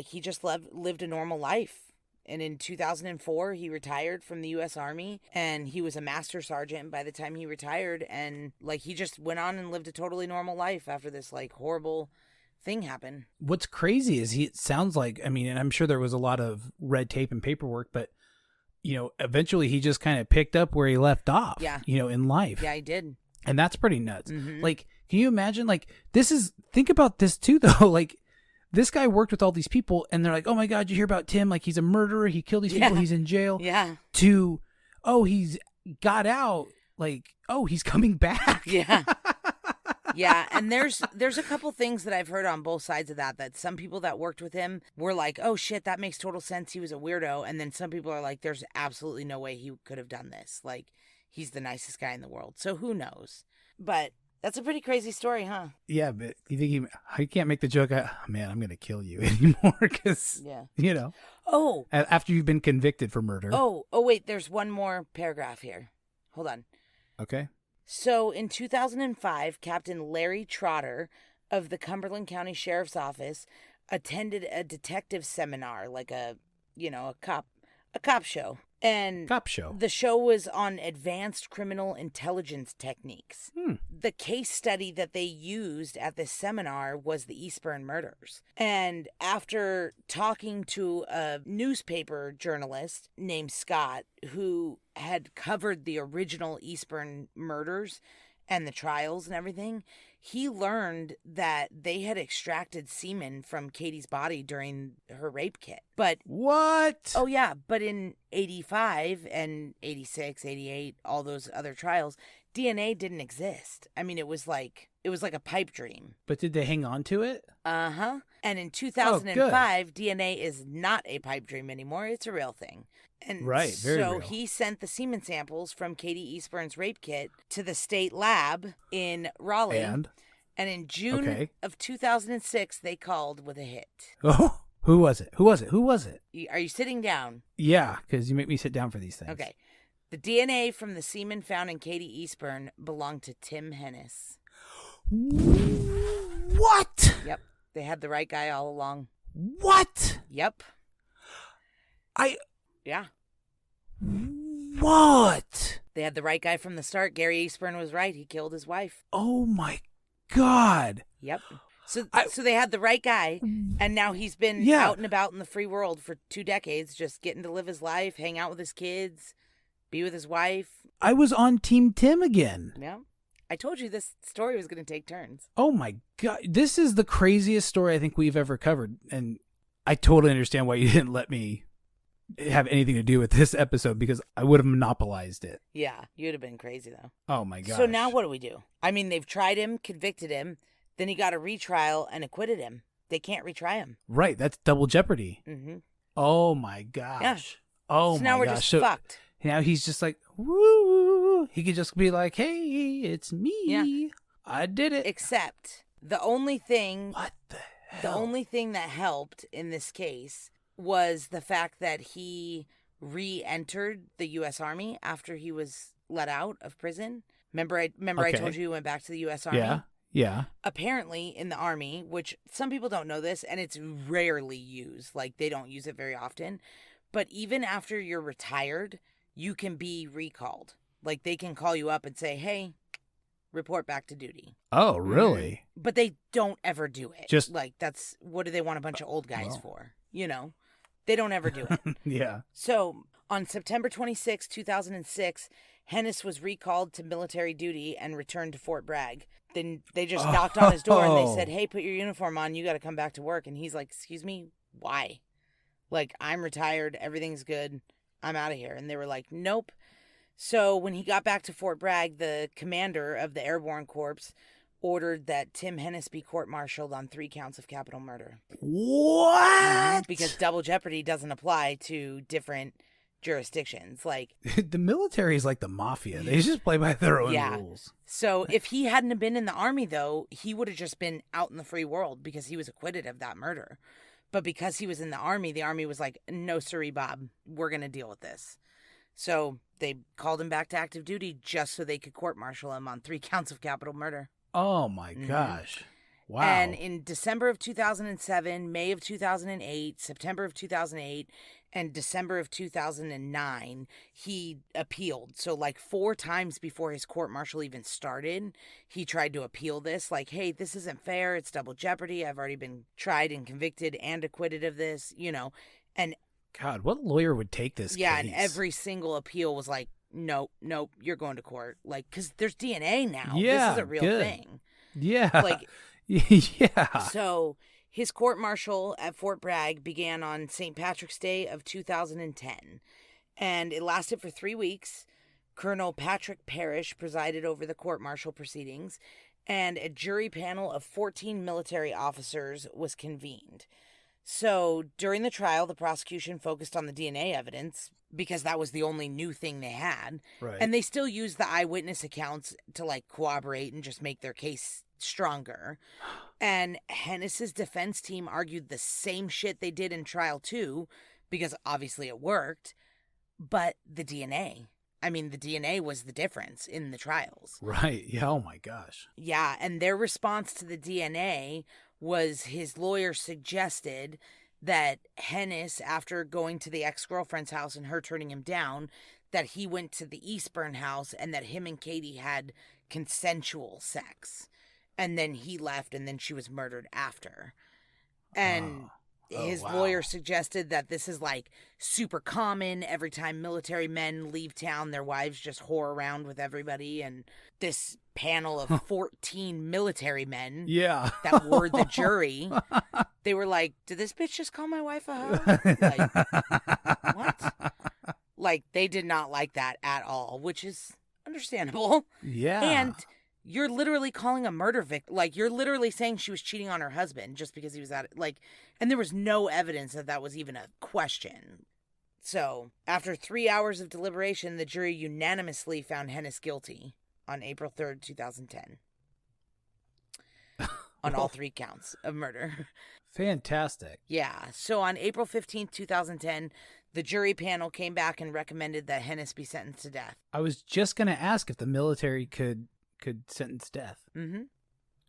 he just lived a normal life. And in 2004, he retired from the U.S. Army, and he was a master sergeant by the time he retired. And he just went on and lived a totally normal life after this horrible thing happened. What's crazy is it sounds like, I mean, and I'm sure there was a lot of red tape and paperwork, but eventually he just kind of picked up where he left off, in life. Yeah, he did. And that's pretty nuts. Like, can you imagine, think about this too, though. This guy worked with all these people, and they're like, oh my God, you hear about Tim? Like, he's a murderer. He killed these people. He's in jail. Yeah. To, he's got out. Like, he's coming back. Yeah. Yeah, and there's a couple things that I've heard on both sides of that some people that worked with him were like, oh shit, that makes total sense. He was a weirdo. And then some people are like, there's absolutely no way he could have done this. Like, he's the nicest guy in the world. So who knows? But That's a pretty crazy story, huh? Yeah, but you think he can't make the joke, man, I'm going to kill you anymore because, Oh. After you've been convicted for murder. Oh, wait, there's one more paragraph here. Hold on. Okay. So in 2005, Captain Larry Trotter of the Cumberland County Sheriff's Office attended a detective seminar, like a cop show. And Cop show. The show was on advanced criminal intelligence techniques. The case study that they used at this seminar was the EASTBURN murders. And after talking to a newspaper journalist named Scott, who had covered the original EASTBURN murders and the trials and everything, he learned that they had extracted semen from Katie's body during her rape kit. But what? Oh, yeah. But in 85 and 86, 88, all those other trials, DNA didn't exist. I mean, it was like a pipe dream. But did they hang on to it? Uh-huh. And in 2005, DNA is not a pipe dream anymore. It's a real thing. And right, very so real. He sent the semen samples from Katie Eastburn's rape kit to the state lab in Raleigh. And in June of 2006, they called with a hit. Oh, who was it? Are you sitting down? Yeah, because you make me sit down for these things. Okay. The DNA from the semen found in Katie Eastburn belonged to Tim Hennis. What? Yep. They had the right guy all along. What? Yep. Yeah. What? They had the right guy from the start. Gary Eastburn was right. He killed his wife. Oh, my God. Yep. So they had the right guy, and now he's been out and about in the free world for 2 decades, just getting to live his life, hang out with his kids, be with his wife. I was on Team Tim again. Yeah. I told you this story was going to take turns. Oh, my God. This is the craziest story I think we've ever covered, and I totally understand why you didn't let me have anything to do with this episode because I would have monopolized it. Yeah, you'd have been crazy, though. Oh, my gosh. So now what do? I mean, they've tried him, convicted him, then he got a retrial and acquitted him. They can't retry him. Right, that's double jeopardy. Mm-hmm. Oh, my gosh. Yeah. Oh, so my now we're gosh. just fucked. Now he's just like, woo. He could just be like, hey, it's me. Yeah. I did it. Except the only thing... What the hell? The only thing that helped in this case was the fact that he re-entered the U.S. Army after he was let out of prison. Remember I told you he went back to the U.S. Army? Yeah. Apparently in the Army, which some people don't know this, and it's rarely used. Like, they don't use it very often. But even after you're retired, you can be recalled. Like, they can call you up and say, hey, report back to duty. Oh, really? But they don't ever do it. Just like, that's what do they want a bunch of old guys for? You know, they don't ever do it. Yeah. So on September 26, 2006, Hennis was recalled to military duty and returned to Fort Bragg. Then they just knocked on his door and they said, hey, put your uniform on. You got to come back to work. And he's like, excuse me, why? Like, I'm retired. Everything's good. I'm out of here. And they were like, nope. So when he got back to Fort Bragg, the commander of the Airborne Corps ordered that Tim Hennis be court-martialed on 3 counts of capital murder. What? Because double jeopardy doesn't apply to different jurisdictions. Like, the military is like the mafia. They just play by their own rules. So if he hadn't have been in the Army, though, he would have just been out in the free world because he was acquitted of that murder. But because he was in the Army was like, no, sirree, Bob, we're going to deal with this. So they called him back to active duty just so they could court-martial him on 3 counts of capital murder. Oh, my gosh. Wow. And in December of 2007, May of 2008, September of 2008, and December of 2009, he appealed. So like 4 times before his court-martial even started, he tried to appeal this. Like, hey, this isn't fair. It's double jeopardy. I've already been tried and convicted and acquitted of this, you know. And God, what lawyer would take this yeah, case? And every single appeal was like, nope, you're going to court. Like, because there's DNA now. Yeah, this is a real thing. Yeah. Like, yeah. So his court-martial at Fort Bragg began on St. Patrick's Day of 2010, and it lasted for 3 weeks. Colonel Patrick Parrish presided over the court-martial proceedings, and a jury panel of 14 military officers was convened. So during the trial, the prosecution focused on the DNA evidence because that was the only new thing they had. Right. And they still used the eyewitness accounts to like corroborate and just make their case stronger. And Hennis's defense team argued the same shit they did in trial too, because obviously it worked. But the DNA, I mean, the DNA was the difference in the trials. Right. Yeah. Oh my gosh. Yeah. And their response to the DNA was his lawyer suggested that Hennis, after going to the ex-girlfriend's house and her turning him down, that he went to the EASTBURN house and that him and Katie had consensual sex. And then he left and then she was murdered after. And his lawyer suggested that this is like super common. Every time military men leave town, their wives just whore around with everybody. And this panel of 14 military men that were the jury, they were like, did this bitch just call my wife a hoe? Like, what? Like, they did not like that at all, which is understandable. Yeah. And you're literally calling a murder victim. Like, you're literally saying she was cheating on her husband just because he was at it. Like, and there was no evidence that that was even a question. So, after 3 hours of deliberation, the jury unanimously found Hennis guilty on April 3rd, 2010. On all 3 counts of murder. Fantastic. Yeah. So, on April 15th, 2010, the jury panel came back and recommended that Hennis be sentenced to death. I was just going to ask if the military could sentence death. Mm-hmm.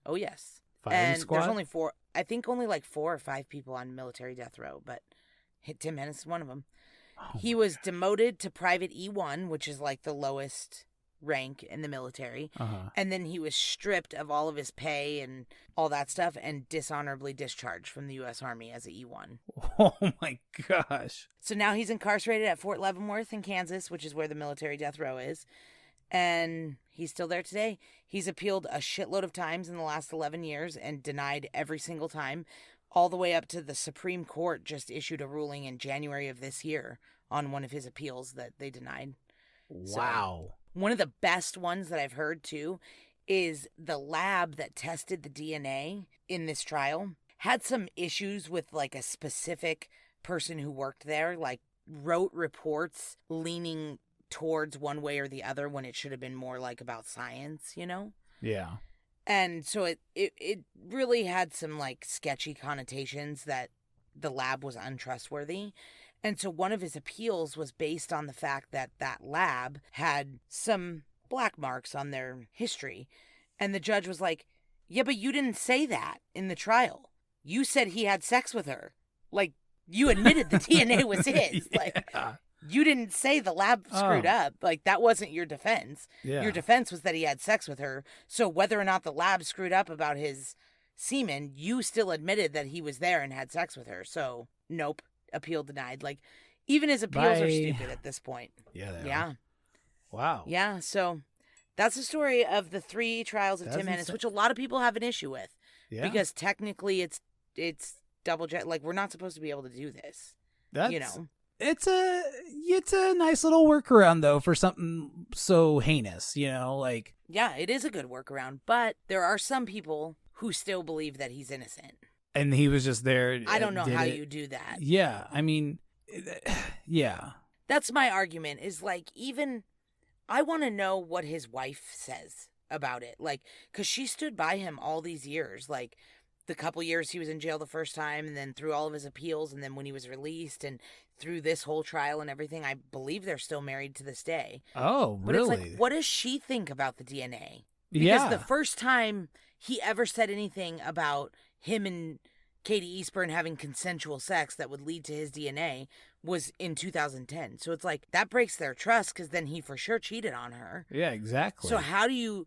Oh, yes. Firing squad? There's only 4, I think only like 4 or 5 people on military death row, but Tim Hennis is one of them. He was demoted to Private E1, which is like the lowest rank in the military. And then he was stripped of all of his pay and all that stuff and dishonorably discharged from the U.S. Army as an E1. Oh, my gosh. So now he's incarcerated at Fort Leavenworth in Kansas, which is where the military death row is. And he's still there today. He's appealed a shitload of times in the last 11 years and denied every single time, all the way up to the Supreme Court just issued a ruling in January of this year on one of his appeals that they denied. Wow. So, one of the best ones that I've heard, too, is the lab that tested the DNA in this trial had some issues with, like, a specific person who worked there, like, wrote reports leaning towards one way or the other when it should have been more, like, about science, you know? Yeah. And so it really had some, like, sketchy connotations that the lab was untrustworthy. And so one of his appeals was based on the fact that that lab had some black marks on their history. And the judge was like, yeah, but you didn't say that in the trial. You said he had sex with her. Like, you admitted the DNA was his. Yeah. Like, you didn't say the lab screwed up. Like, that wasn't your defense. Yeah. Your defense was that he had sex with her. So whether or not the lab screwed up about his semen, you still admitted that he was there and had sex with her. So, nope. Appeal denied. Like, even his appeals are stupid at this point. Yeah, they Yeah. are. Wow. Yeah, so that's the story of the 3 trials of Tim Hennis, which a lot of people have an issue with. Yeah. Because technically it's double jet. Like, we're not supposed to be able to do this. That's, you know? It's a nice little workaround, though, for something so heinous, you know? Like, yeah, it is a good workaround. But there are some people who still believe that he's innocent. and he was just there. I don't know how you do that. Yeah, I mean, yeah. That's my argument, is like, even I want to know what his wife says about it. Like, because she stood by him all these years. Like, the couple years he was in jail the first time, and then through all of his appeals, and then when he was released, and through this whole trial and everything. I believe they're still married to this day. Oh, but really? It's like, what does she think about the DNA? Because Yeah. the first time he ever said anything about him and Katie Eastburn having consensual sex that would lead to his DNA was in 2010. So it's like, that breaks their trust, because then he for sure cheated on her. Yeah, exactly. So how do you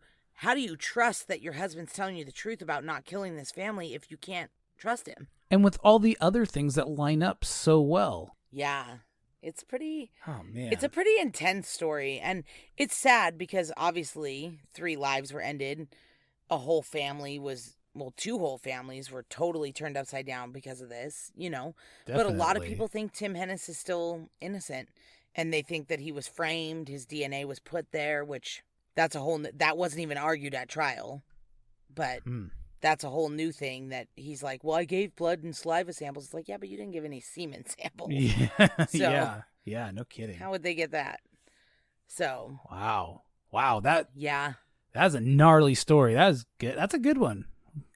trust that your husband's telling you the truth about not killing this family if you can't trust him? And with all the other things that line up so well. Yeah. It's pretty... Oh, man. It's a pretty intense story. And it's sad because obviously 3 lives were ended. A whole family was... Well, 2 whole families were totally turned upside down because of this, you know. Definitely. But a lot of people think Tim Hennis is still innocent. And they think that he was framed. His DNA was put there, which... That wasn't even argued at trial. But that's a whole new thing that he's like, well, I gave blood and saliva samples. It's like, yeah, but you didn't give any semen samples. Yeah. So, yeah, no kidding. how would they get that? So. Wow. Yeah. That's a gnarly story. That's good. That's a good one.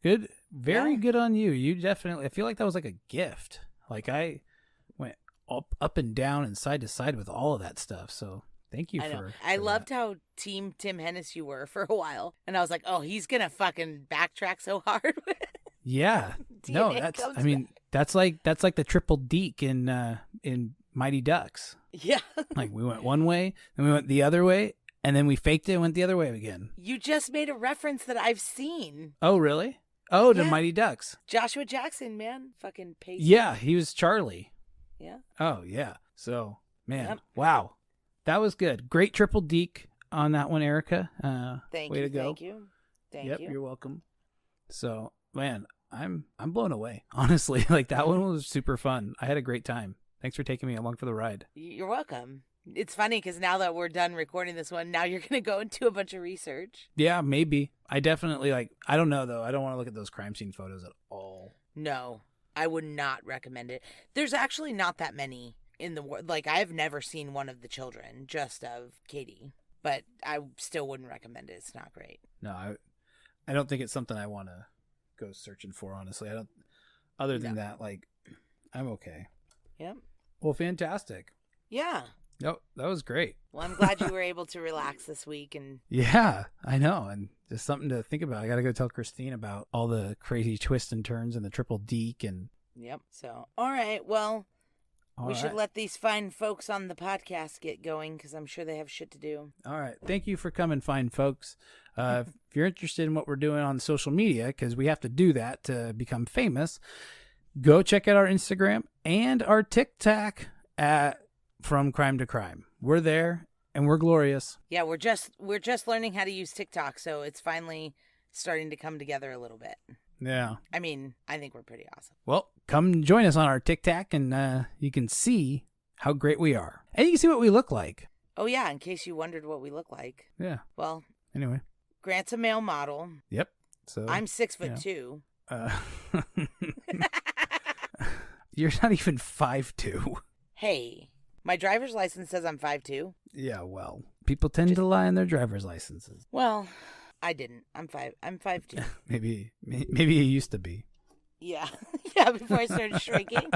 Good. Very Yeah. good on you. You definitely, I feel like that was like a gift. Like I went up and down and side to side with all of that stuff. So thank you I know. for I for loved that. how Team Tim Hennis you were for a while. And I was like, oh, he's going to fucking backtrack so hard. Yeah. No, DNA that's, comes I mean, that's like the triple deke in Mighty Ducks. Yeah. Like we went one way, then we went the other way, and then we faked it and went the other way again. You just made a reference that I've seen. Oh, really? Oh, to Yeah. Mighty Ducks. Joshua Jackson, man. Fucking pace. Yeah, he was Charlie. Yeah. Oh, yeah. So, man, Yep. wow. That was good. Great triple deke on that one, Erica. Thank way you. to go. Thank you. Thank Yep, you. you're welcome. So, man, I'm blown away. Honestly, like that one was super fun. I had a great time. Thanks for taking me along for the ride. You're welcome. It's funny because now that we're done recording this one, now you're going to go and do a bunch of research. Yeah, maybe. I definitely I don't know though. I don't want to look at those crime scene photos at all. No, I would not recommend it. There's actually not that many in the world. Like, I've never seen one of the children, just of Katie. But I still wouldn't recommend it. It's not great. No, I don't think it's something I want to go searching for, honestly. I don't. Other than No. that, I'm okay. Yep. Well, fantastic. Yeah. Nope, that was great. Well, I'm glad you were able to relax this week. And Yeah, I know. And just something to think about. I got to go tell Christine about all the crazy twists and turns and the triple deke and yep. So, all right. Well, all we right. should let these fine folks on the podcast get going because I'm sure they have shit to do. All right. Thank you for coming, fine folks. If you're interested in what we're doing on social media, because we have to do that to become famous, go check out our Instagram and our TikTok at From Crime to Crime. We're there and we're glorious. Yeah, we're just learning how to use TikTok, so it's finally starting to come together a little bit. Yeah. I mean, I think we're pretty awesome. Well, come join us on our TikTok and you can see how great we are. And you can see what we look like. Oh yeah, in case you wondered what we look like. Yeah. Well, Anyway. Grant's a male model. Yep. So I'm 6'2". You're not even 5'2". Hey, my driver's license says I'm 5'2". Yeah, well, people tend to lie on their driver's licenses. Well, I didn't. I'm 5'2". Maybe you used to be. Yeah. Yeah, before I started shrinking.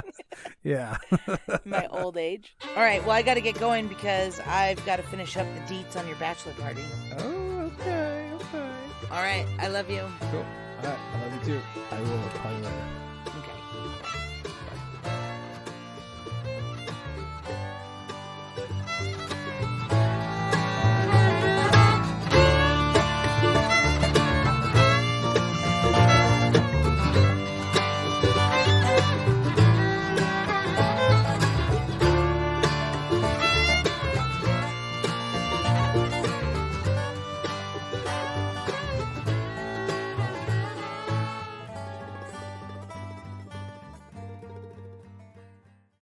Yeah. My old age. All right, well, I got to get going because I've got to finish up the deets on your bachelor party. Oh, okay. All right, I love you. Cool. All right, I love you too. I will call you later.